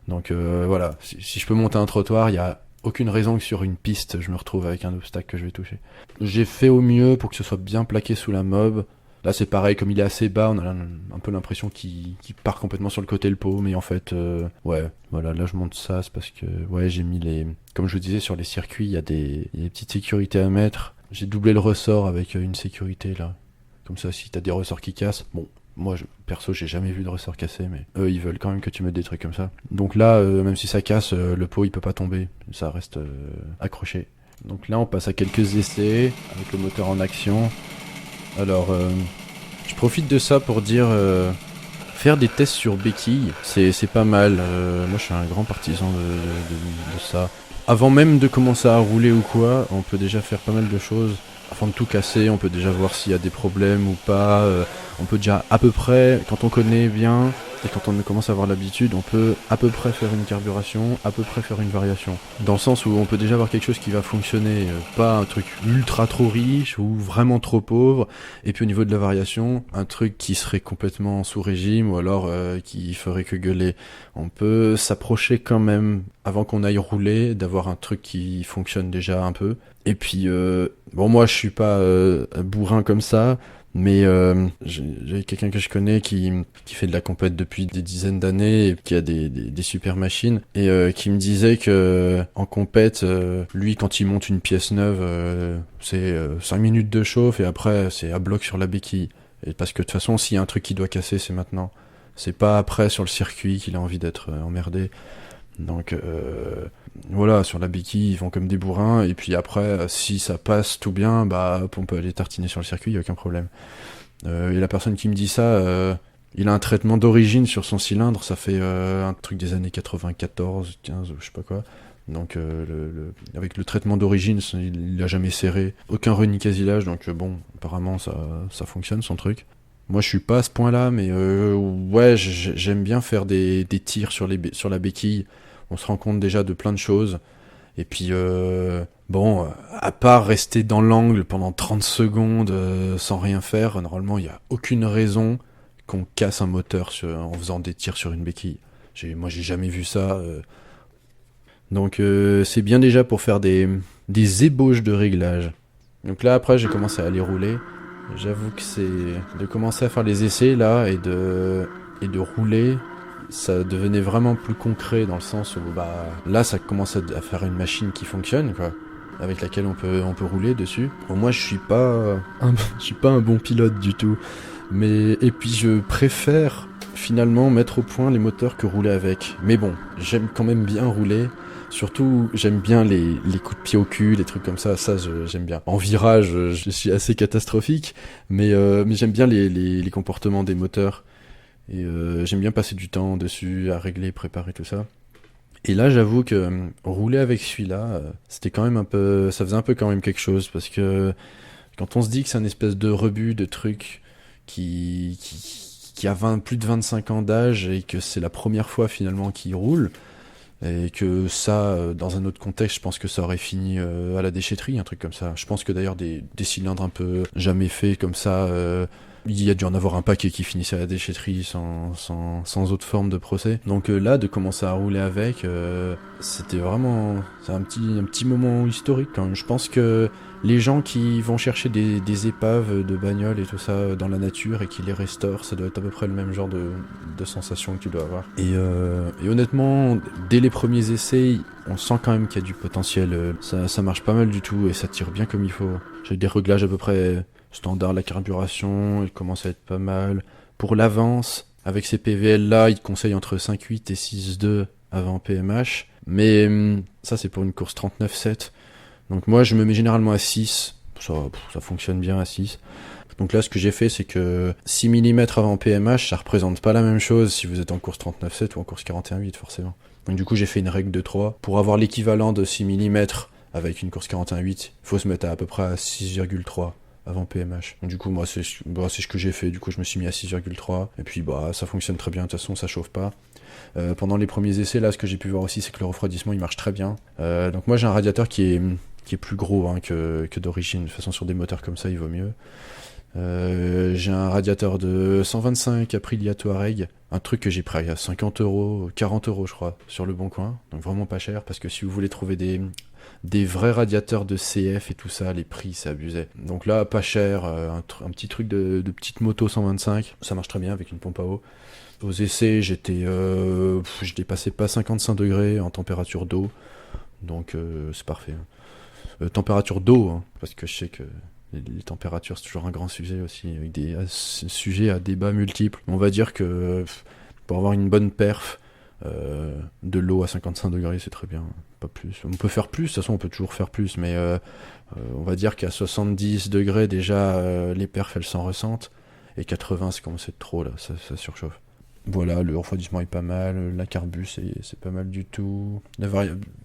Donc voilà, si je peux monter un trottoir, il y a aucune raison que sur une piste, je me retrouve avec un obstacle que je vais toucher. J'ai fait au mieux pour que ce soit bien plaqué sous la mob. Là c'est pareil, comme il est assez bas, on a un peu l'impression qu'il part complètement sur le côté le pot, mais en fait, ouais, voilà, là je monte ça, c'est parce que, ouais, j'ai mis comme je vous disais, sur les circuits, il y a des petites sécurités à mettre. J'ai doublé le ressort avec une sécurité là, comme ça si t'as des ressorts qui cassent, bon, moi perso j'ai jamais vu de ressort cassé, mais eux ils veulent quand même que tu mettes des trucs comme ça. Donc là, même si ça casse, le pot il peut pas tomber, ça reste accroché. Donc là on passe à quelques essais, avec le moteur en action. Alors, je profite de ça pour dire, faire des tests sur béquilles, c'est pas mal. Moi, je suis un grand partisan de ça. Avant même de commencer à rouler ou quoi, on peut déjà faire pas mal de choses. Avant de tout casser, on peut déjà voir s'il y a des problèmes ou pas. On peut déjà à peu près, quand on connaît bien et quand on commence à avoir l'habitude, on peut à peu près faire une carburation, à peu près faire une variation. Dans le sens où on peut déjà avoir quelque chose qui va fonctionner, pas un truc ultra trop riche ou vraiment trop pauvre. Et puis au niveau de la variation, un truc qui serait complètement sous régime ou alors qui ferait que gueuler. On peut s'approcher quand même, avant qu'on aille rouler, d'avoir un truc qui fonctionne déjà un peu. Et puis, bon, moi je suis pas bourrin comme ça, mais j'ai quelqu'un que je connais qui fait de la compète depuis des dizaines d'années et qui a des super machines et qui me disait que en compète, lui quand il monte une pièce neuve, c'est 5 minutes de chauffe et après c'est à bloc sur la béquille. Et parce que de toute façon, s'il y a un truc qui doit casser, c'est maintenant. C'est pas après sur le circuit qu'il a envie d'être emmerdé. Donc voilà, sur la béquille, ils vont comme des bourrins, et puis après, si ça passe tout bien, on peut aller tartiner sur le circuit, y a aucun problème. Et la personne qui me dit ça, il a un traitement d'origine sur son cylindre, ça fait un truc des années 94, 15, je sais pas quoi. Donc avec le traitement d'origine, il a jamais serré, aucun renicasilage, donc bon, apparemment ça fonctionne son truc. Moi je suis pas à ce point-là, mais ouais, j'aime bien faire des tirs sur la béquille. On se rend compte déjà de plein de choses. Et puis, bon, à part rester dans l'angle pendant 30 secondes sans rien faire, normalement, il n'y a aucune raison qu'on casse un moteur en faisant des tirs sur une béquille. Moi, j'ai jamais vu ça. Donc, c'est bien déjà pour faire des ébauches de réglage. Donc là, après, j'ai commencé à aller rouler. J'avoue que c'est de commencer à faire les essais, là, et de rouler... Ça devenait vraiment plus concret dans le sens où là ça commence à faire une machine qui fonctionne quoi, avec laquelle on peut rouler dessus. Bon, moi je suis pas un bon pilote du tout, et puis je préfère finalement mettre au point les moteurs que rouler avec. Mais bon, j'aime quand même bien rouler Surtout, j'aime bien les coups de pied au cul, les trucs comme ça, j'aime bien. En virage, je suis assez catastrophique, mais j'aime bien les comportements des moteurs. Et j'aime bien passer du temps dessus, à régler, préparer tout ça. Et là, j'avoue que rouler avec celui-là, c'était quand même un peu, ça faisait un peu quand même quelque chose, parce que quand on se dit que c'est un espèce de rebut de truc qui a plus de 25 ans d'âge et que c'est la première fois finalement qu'il roule, et que ça, dans un autre contexte, je pense que ça aurait fini à la déchetterie, un truc comme ça. Je pense que d'ailleurs des cylindres un peu jamais faits comme ça, il y a dû en avoir un paquet qui finissait à la déchetterie sans autre forme de procès. Donc là, de commencer à rouler avec, c'était vraiment... C'est un petit moment historique quand même. Je pense que les gens qui vont chercher des épaves de bagnoles et tout ça dans la nature et qui les restaurent, ça doit être à peu près le même genre de sensation que tu dois avoir. Et honnêtement, dès les premiers essais, on sent quand même qu'il y a du potentiel. Ça marche pas mal du tout et ça tire bien comme il faut. J'ai des réglages à peu près standard, la carburation, il commence à être pas mal. Pour l'avance, avec ces PVL là, il te conseille entre 5.8 et 6.2 avant PMH. Mais ça, c'est pour une course 39.7. Donc moi, je me mets généralement à 6. Ça fonctionne bien à 6. Donc là, ce que j'ai fait, c'est que 6 mm avant PMH, ça représente pas la même chose si vous êtes en course 39.7 ou en course 41.8, forcément. Donc du coup, j'ai fait une règle de 3. Pour avoir l'équivalent de 6 mm avec une course 41.8, il faut se mettre à peu près à 6,3 avant PMH. Donc du coup, moi, c'est ce que j'ai fait. Du coup, je me suis mis à 6,3. Et puis, ça fonctionne très bien. De toute façon, ça chauffe pas. Pendant les premiers essais, là, ce que j'ai pu voir aussi, c'est que le refroidissement, il marche très bien. Donc moi, j'ai un radiateur qui est plus gros que d'origine. De toute façon, sur des moteurs comme ça, il vaut mieux. J'ai un radiateur de 125 Aprilia Touareg, un truc que j'ai pris à 50 €, 40 € je crois, sur le bon coin, donc vraiment pas cher, parce que si vous voulez trouver des vrais radiateurs de CF et tout ça, les prix c'est abusé. Donc là, pas cher, un petit truc de petite moto 125, ça marche très bien avec une pompe à eau. Aux essais, je dépassais pas 55 degrés en température d'eau, donc c'est parfait. Température d'eau, hein, parce que je sais que les températures, c'est toujours un grand sujet aussi, avec des sujets à débat multiples. On va dire que pour avoir une bonne perf, de l'eau à 55 degrés, c'est très bien, pas plus. On peut faire plus, de toute façon, on peut toujours faire plus, mais on va dire qu'à 70 degrés, déjà, les perfs, elles s'en ressentent, et 80, c'est commencé de trop, là, ça surchauffe. Voilà, le refroidissement est pas mal, la carbu c'est pas mal du tout.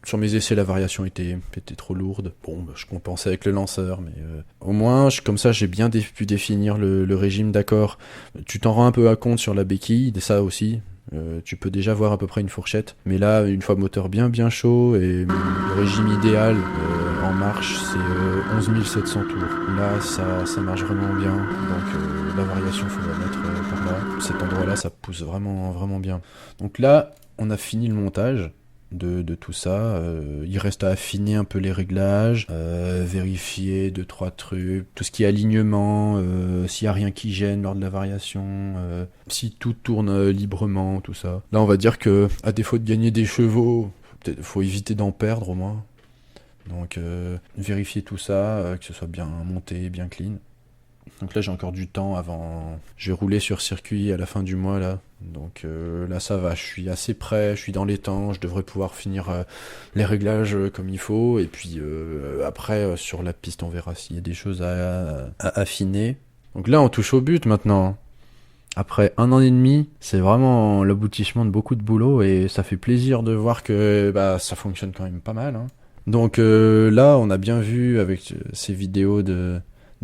Sur mes essais, la variation était trop lourde. Bon, je compensais avec le lanceur, mais au moins, comme ça, j'ai bien pu définir le régime d'accord. Tu t'en rends un peu à compte sur la béquille, ça aussi. Tu peux déjà voir à peu près une fourchette. Mais là, une fois moteur bien chaud, et le régime idéal en marche, c'est 11 700 tours. Là, ça marche vraiment bien. Donc la variation, faut la mettre par là. Cet endroit-là, ça pousse vraiment bien. Donc là, on a fini le montage de tout ça. Il reste à affiner un peu les réglages, vérifier 2-3 trucs, tout ce qui est alignement, s'il n'y a rien qui gêne lors de la variation, si tout tourne librement, tout ça. Là, on va dire que à défaut de gagner des chevaux, faut éviter d'en perdre au moins. Donc vérifier tout ça, que ce soit bien monté, bien clean. Donc là, j'ai encore du temps avant... Je vais rouler sur circuit à la fin du mois, là. Donc là, ça va, je suis assez prêt, je suis dans les temps, je devrais pouvoir finir les réglages comme il faut. Et puis après, sur la piste, on verra s'il y a des choses à affiner. Donc là, on touche au but maintenant. Après 1 an et demi, c'est vraiment l'aboutissement de beaucoup de boulot. Et ça fait plaisir de voir que ça fonctionne quand même pas mal, hein. Donc là, on a bien vu avec ces vidéos de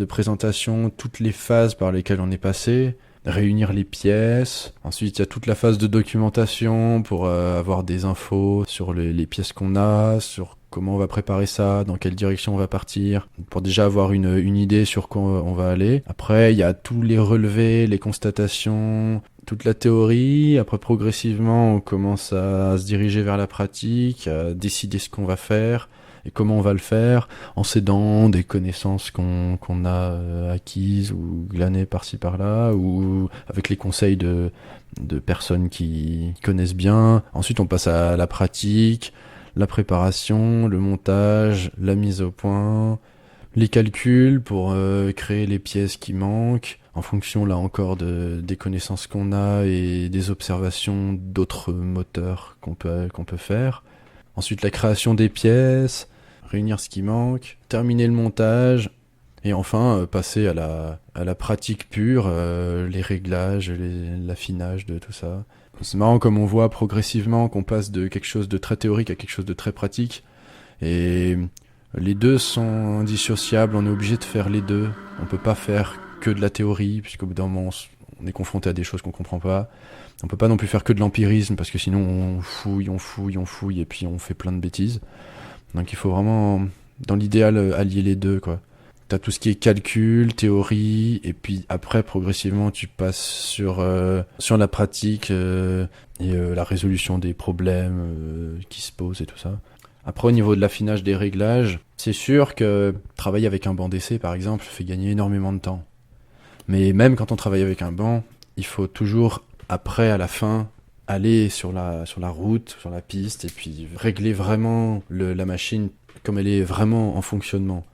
présentation, toutes les phases par lesquelles on est passé, réunir les pièces. Ensuite, il y a toute la phase de documentation pour avoir des infos sur les pièces qu'on a, sur comment on va préparer ça, dans quelle direction on va partir, pour déjà avoir une idée sur quoi on va aller. Après, il y a tous les relevés, les constatations, toute la théorie. Après, progressivement, on commence à se diriger vers la pratique, à décider ce qu'on va faire et comment on va le faire, en s'aidant des connaissances qu'on a acquises ou glanées par-ci par-là, ou avec les conseils de personnes qui connaissent bien. Ensuite, on passe à la pratique, la préparation, le montage, la mise au point, les calculs pour créer les pièces qui manquent, en fonction là encore des connaissances qu'on a et des observations d'autres moteurs qu'on peut faire. Ensuite, la création des pièces, réunir ce qui manque, terminer le montage, et enfin, passer à la pratique pure, les réglages, l'affinage de tout ça. C'est marrant comme on voit progressivement qu'on passe de quelque chose de très théorique à quelque chose de très pratique. Et les deux sont indissociables, on est obligé de faire les deux. On peut pas faire que de la théorie, puisqu'au bout d'un moment, on est confronté à des choses qu'on comprend pas. On peut pas non plus faire que de l'empirisme, parce que sinon on fouille, et puis on fait plein de bêtises. Donc il faut vraiment, dans l'idéal, allier les deux, quoi. T'as tout ce qui est calcul, théorie, et puis après, progressivement, tu passes sur la pratique et la résolution des problèmes qui se posent et tout ça. Après, au niveau de l'affinage des réglages, c'est sûr que travailler avec un banc d'essai, par exemple, fait gagner énormément de temps. Mais même quand on travaille avec un banc, il faut toujours, après, à la fin, aller sur la route, sur la piste, et puis régler vraiment la machine comme elle est vraiment en fonctionnement.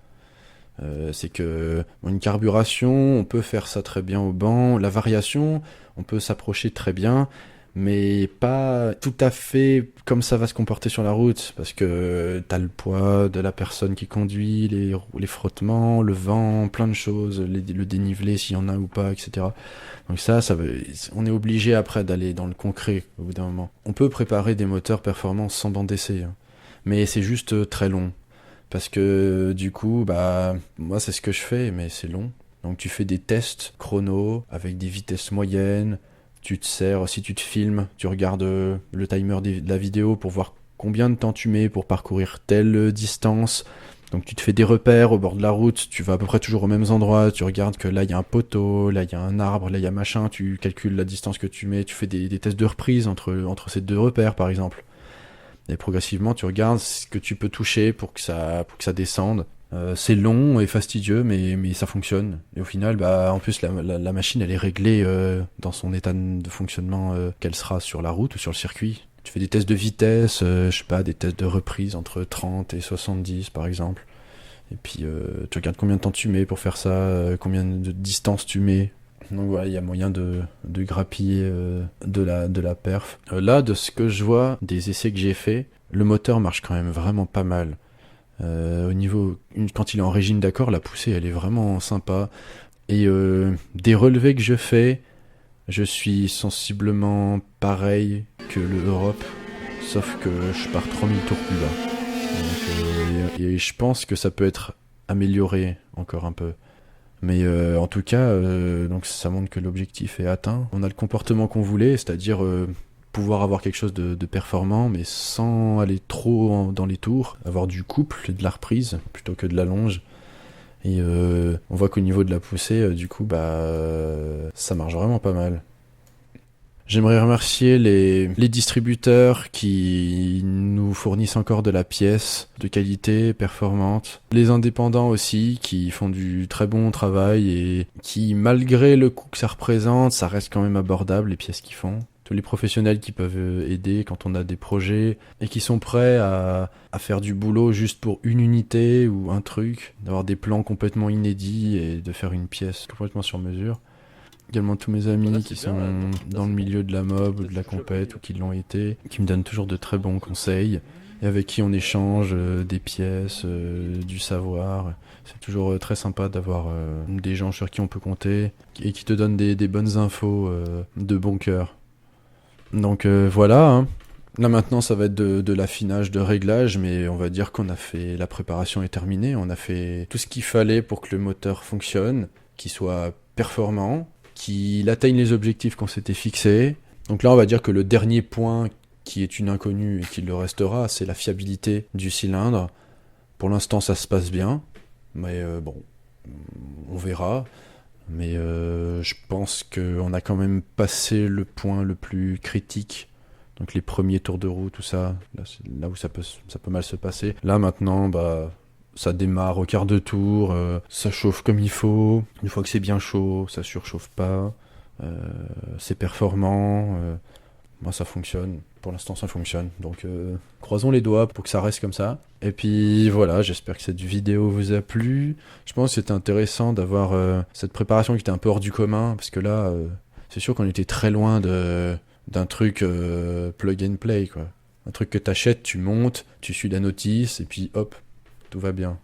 C'est que une carburation, on peut faire ça très bien au banc. La variation, on peut s'approcher très bien, mais pas tout à fait comme ça va se comporter sur la route, parce que t'as le poids de la personne qui conduit, les frottements, le vent, plein de choses, le dénivelé s'il y en a ou pas, etc. Donc on est obligé après d'aller dans le concret au bout d'un moment. On peut préparer des moteurs performants sans banc d'essai, hein, mais c'est juste très long. Parce que du coup, moi c'est ce que je fais, mais c'est long. Donc tu fais des tests chrono avec des vitesses moyennes. Tu te sers, si tu te filmes, tu regardes le timer de la vidéo pour voir combien de temps tu mets pour parcourir telle distance. Donc tu te fais des repères au bord de la route, tu vas à peu près toujours aux mêmes endroits, tu regardes que là il y a un poteau, là il y a un arbre, là il y a machin, tu calcules la distance que tu mets, tu fais des tests de reprise entre ces deux repères par exemple. Et progressivement, tu regardes ce que tu peux toucher pour que ça descende. C'est long et fastidieux, mais ça fonctionne. Et au final, en plus, la machine, elle est réglée dans son état de fonctionnement qu'elle sera sur la route ou sur le circuit. Tu fais des tests de vitesse, des tests de reprise entre 30 et 70, par exemple. Et puis, tu regardes combien de temps tu mets pour faire ça, combien de distance tu mets. Donc voilà, il y a moyen de grappiller de la perf. Là, de ce que je vois, des essais que j'ai faits, le moteur marche quand même vraiment pas mal. Au niveau, quand il est en régime d'accord, la poussée, elle est vraiment sympa. Et des relevés que je fais, je suis sensiblement pareil que le Europe, sauf que je pars 3000 tours plus bas. Donc, et je pense que ça peut être amélioré encore un peu. Mais en tout cas, donc ça montre que l'objectif est atteint. On a le comportement qu'on voulait, c'est-à-dire pouvoir avoir quelque chose de performant, mais sans aller trop dans les tours, avoir du couple et de la reprise plutôt que de la longe. Et on voit qu'au niveau de la poussée, du coup, ça marche vraiment pas mal. J'aimerais remercier les distributeurs qui nous fournissent encore de la pièce de qualité, performante. Les indépendants aussi, qui font du très bon travail et qui, malgré le coût que ça représente, ça reste quand même abordable, les pièces qu'ils font. Tous les professionnels qui peuvent aider quand on a des projets et qui sont prêts à faire du boulot juste pour une unité ou un truc, d'avoir des plans complètement inédits et de faire une pièce complètement sur mesure. Également tous mes amis qui sont dans le milieu de la mob, de la compète ou qui l'ont été, qui me donnent toujours de très bons conseils et avec qui on échange des pièces, du savoir. C'est toujours très sympa d'avoir des gens sur qui on peut compter et qui te donnent des bonnes infos de bon cœur. Donc voilà, hein. Là maintenant ça va être de l'affinage, de réglage, mais on va dire qu'on a fait, la préparation est terminée, on a fait tout ce qu'il fallait pour que le moteur fonctionne, qu'il soit performant, qu'il atteigne les objectifs qu'on s'était fixés. Donc là on va dire que le dernier point qui est une inconnue et qui le restera, c'est la fiabilité du cylindre. Pour l'instant ça se passe bien, mais on verra. Mais je pense qu'on a quand même passé le point le plus critique. Donc les premiers tours de roue, tout ça, là, c'est là où ça peut mal se passer. Là maintenant, ça démarre au quart de tour, ça chauffe comme il faut. Une fois que c'est bien chaud, ça surchauffe pas. C'est performant. Moi ça fonctionne. Pour l'instant ça fonctionne. Donc croisons les doigts pour que ça reste comme ça. Et puis voilà, j'espère que cette vidéo vous a plu. Je pense que c'était intéressant d'avoir cette préparation qui était un peu hors du commun. Parce que là, c'est sûr qu'on était très loin d'un truc plug and play, quoi. Un truc que t'achètes, tu montes, tu suis la notice, et puis hop, tout va bien.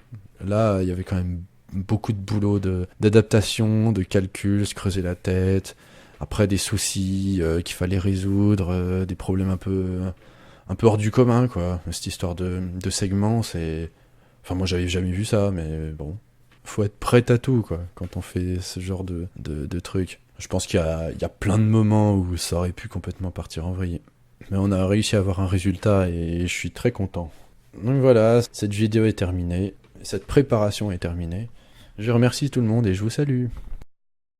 Là, il y avait quand même beaucoup de boulot d'adaptation, de calcul, se creuser la tête, après des soucis qu'il fallait résoudre, des problèmes un peu hors du commun, quoi. Cette histoire de segments, c'est... Enfin, moi, j'avais jamais vu ça, mais bon. Faut être prêt à tout, quoi, quand on fait ce genre de trucs. Je pense qu'il y a plein de moments où ça aurait pu complètement partir en vrille. Mais on a réussi à avoir un résultat et je suis très content. Donc voilà, cette vidéo est terminée. Cette préparation est terminée. Je remercie tout le monde et je vous salue.